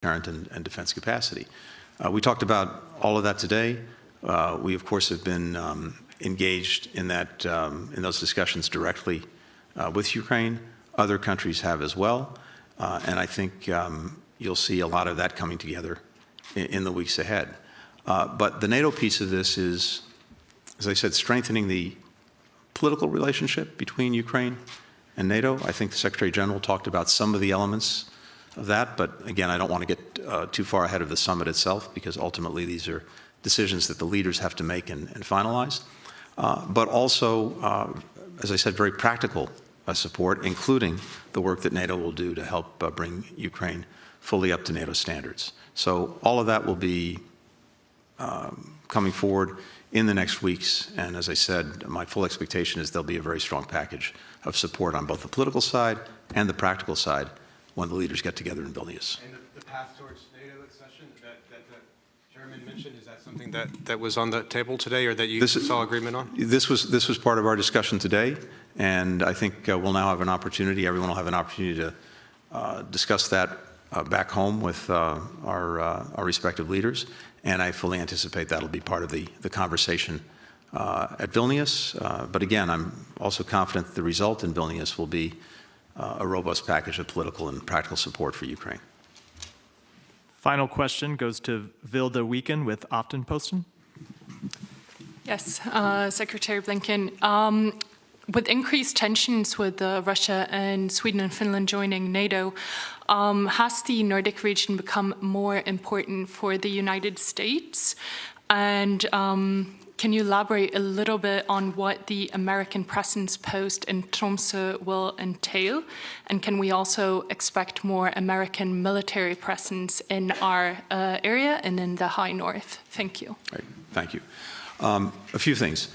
deterrent and defense capacity. We talked about all of that today. We, of course, have been engaged in those discussions directly with Ukraine. Other countries have as well. And I think you'll see a lot of that coming together in the weeks ahead. But the NATO piece of this is, as I said, strengthening the political relationship between Ukraine and NATO. I think the Secretary General talked about some of the elements of that, but again, I don't want to get too far ahead of the summit itself, because ultimately these are decisions that the leaders have to make and finalize. But also, as I said, very practical support, including the work that NATO will do to help bring Ukraine fully up to NATO standards. So all of that will be coming forward in the next weeks, and as I said, my full expectation is there'll be a very strong package of support on both the political side and the practical side when the leaders get together in Vilnius. And the path towards NATO accession that the chairman mentioned, is that something that was on the table today, or that you saw agreement on? This was part of our discussion today, and I think we'll now have an opportunity, everyone will have an opportunity to discuss that back home with our respective leaders, and I fully anticipate that'll be part of the conversation at Vilnius. But again, I'm also confident that the result in Vilnius will be a robust package of political and practical support for Ukraine. Final question goes to Vilde Weeken with Aftenposten. Yes, Secretary Blinken. With increased tensions with Russia and Sweden and Finland joining NATO, has the Nordic region become more important for the United States? And can you elaborate a little bit on what the American presence post in Tromsø will entail? And can we also expect more American military presence in our area and in the high north? Thank you. Right. Thank you. A few things.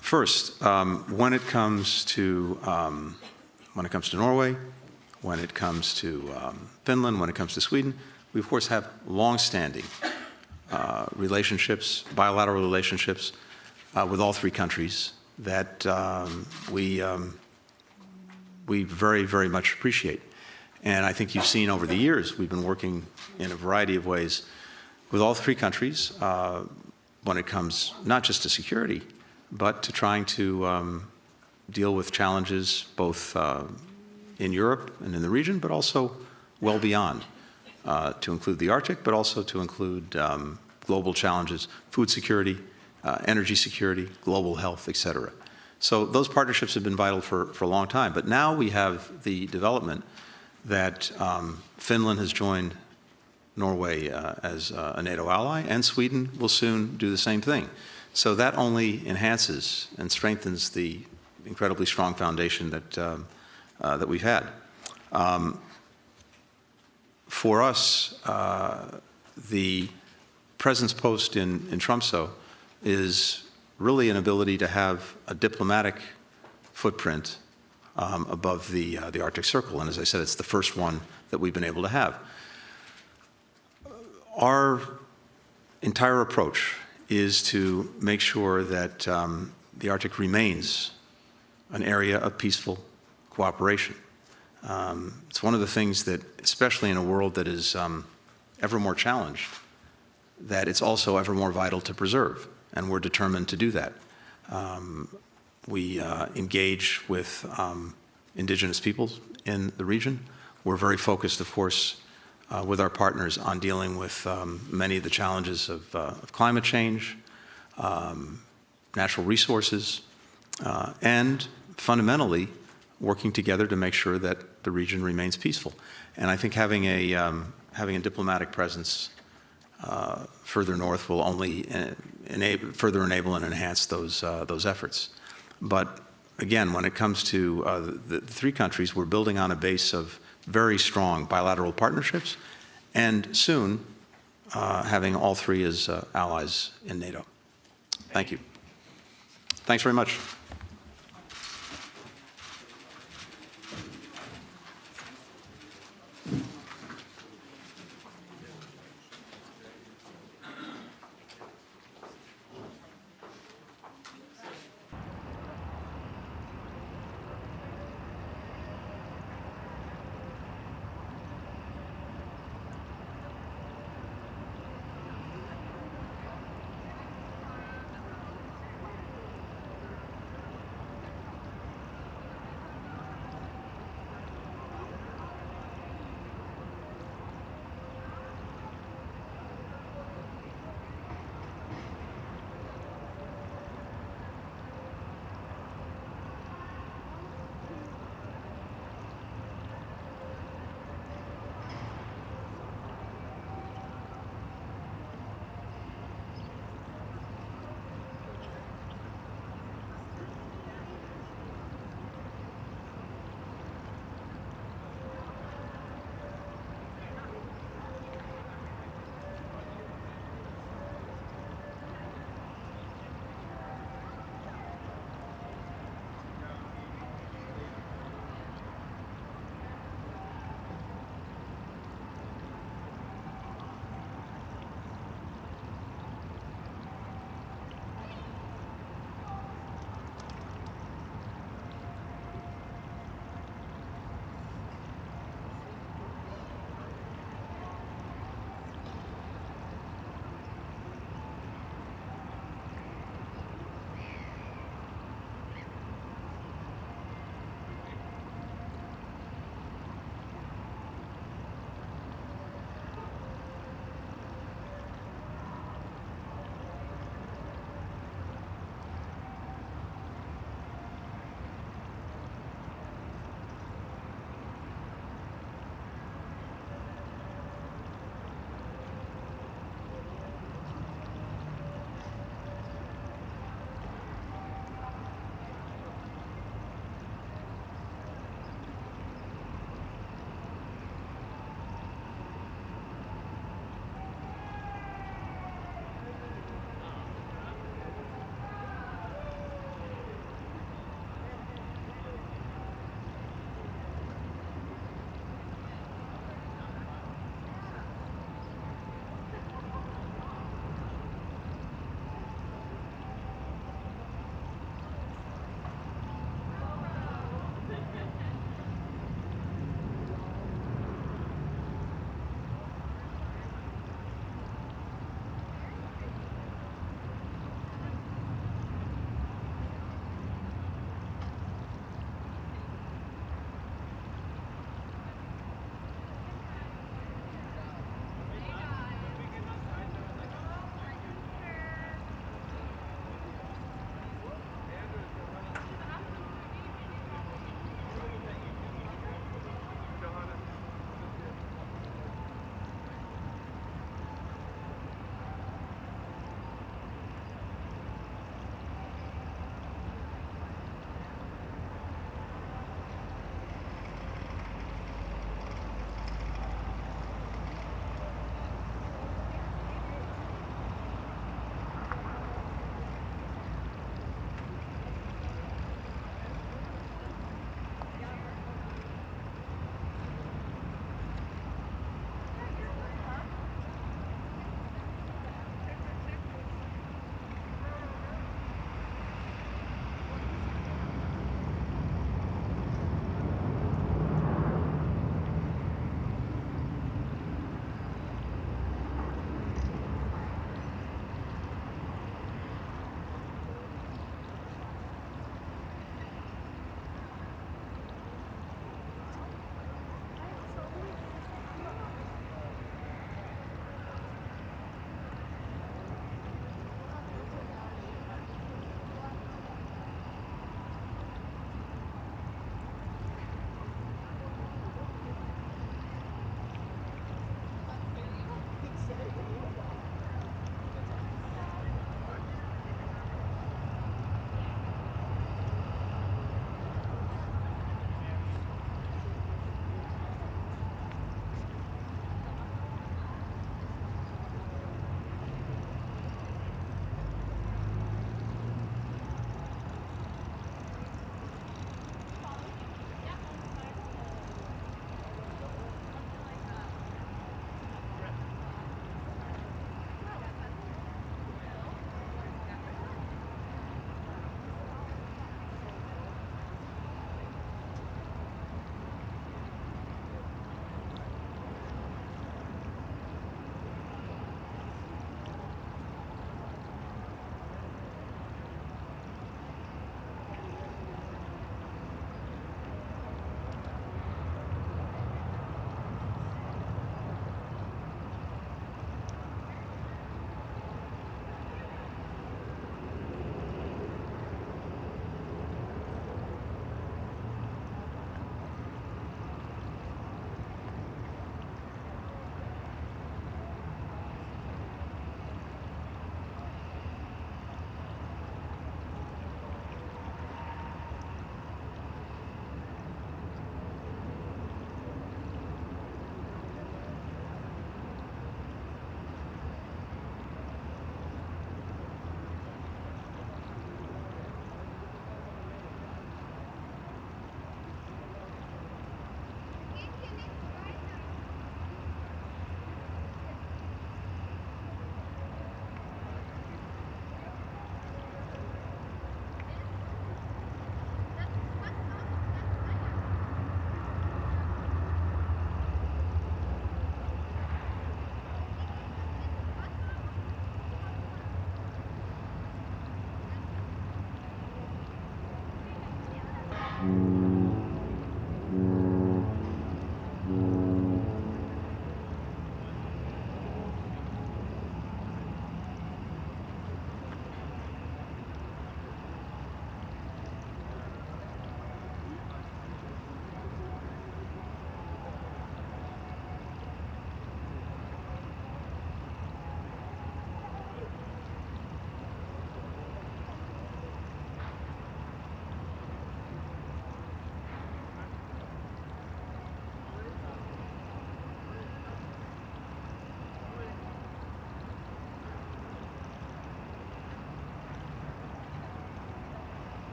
First, when it comes to Norway, when it comes to Finland, when it comes to Sweden, we of course have long-standing relationships, bilateral relationships with all three countries that we very, very much appreciate. And I think you've seen over the years, we've been working in a variety of ways with all three countries when it comes not just to security, but to trying to deal with challenges both in Europe and in the region, but also well beyond, to include the Arctic, but also to include global challenges, food security, energy security, global health, et cetera. So those partnerships have been vital for a long time. But now we have the development that Finland has joined Norway as a NATO ally, and Sweden will soon do the same thing. So that only enhances and strengthens the incredibly strong foundation that we've had. For us, the presence post in Tromsø is really an ability to have a diplomatic footprint above the Arctic Circle. And as I said, it's the first one that we've been able to have. Our entire approach is to make sure that the Arctic remains an area of peaceful cooperation. It's one of the things that, especially in a world that is ever more challenged, that it's also ever more vital to preserve, and we're determined to do that. We engage with indigenous peoples in the region. We're very focused, of course, with our partners on dealing with many of the challenges of climate change, natural resources, and fundamentally working together to make sure that the region remains peaceful. And I think having a diplomatic presence further north will only further enable and enhance those efforts. But again, when it comes to the three countries, we're building on a base of very strong bilateral partnerships, and soon having all three as allies in NATO. Thank you. Thanks very much.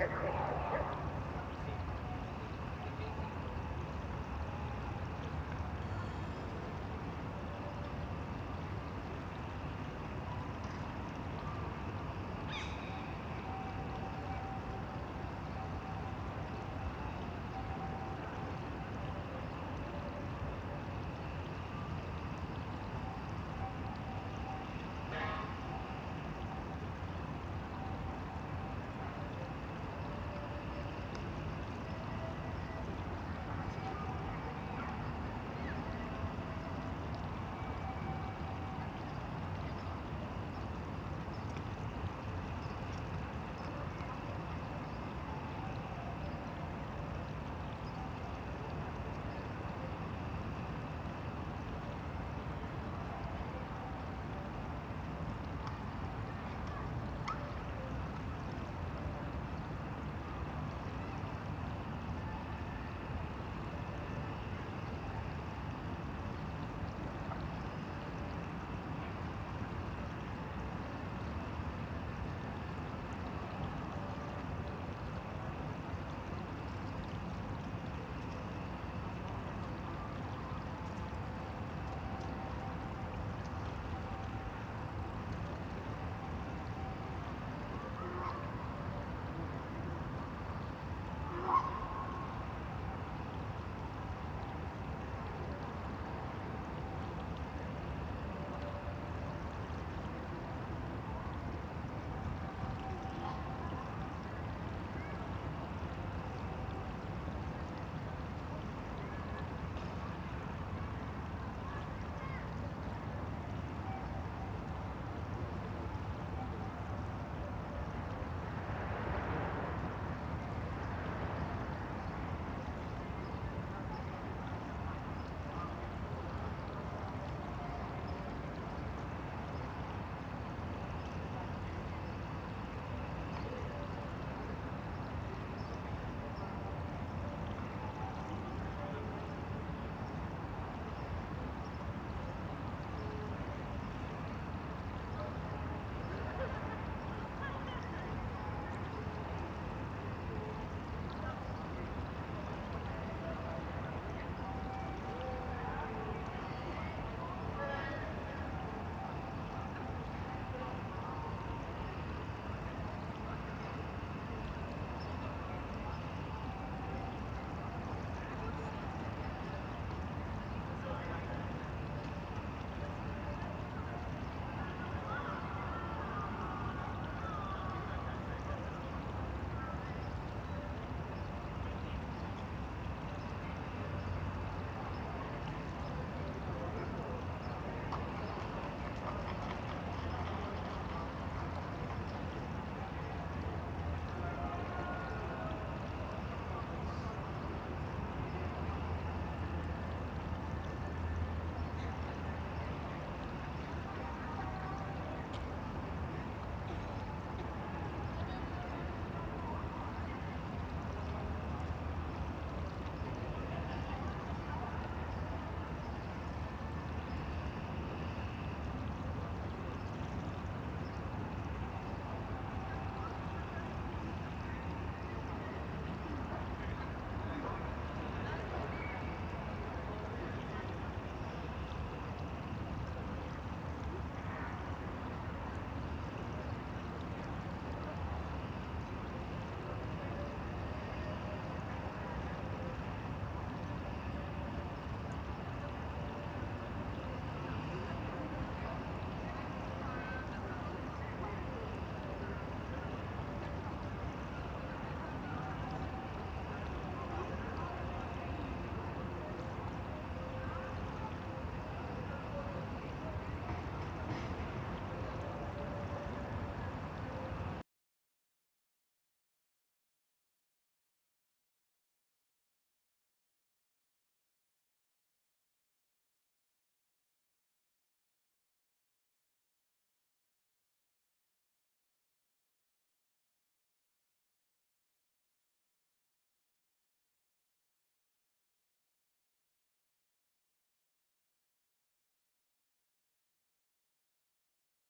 quickly.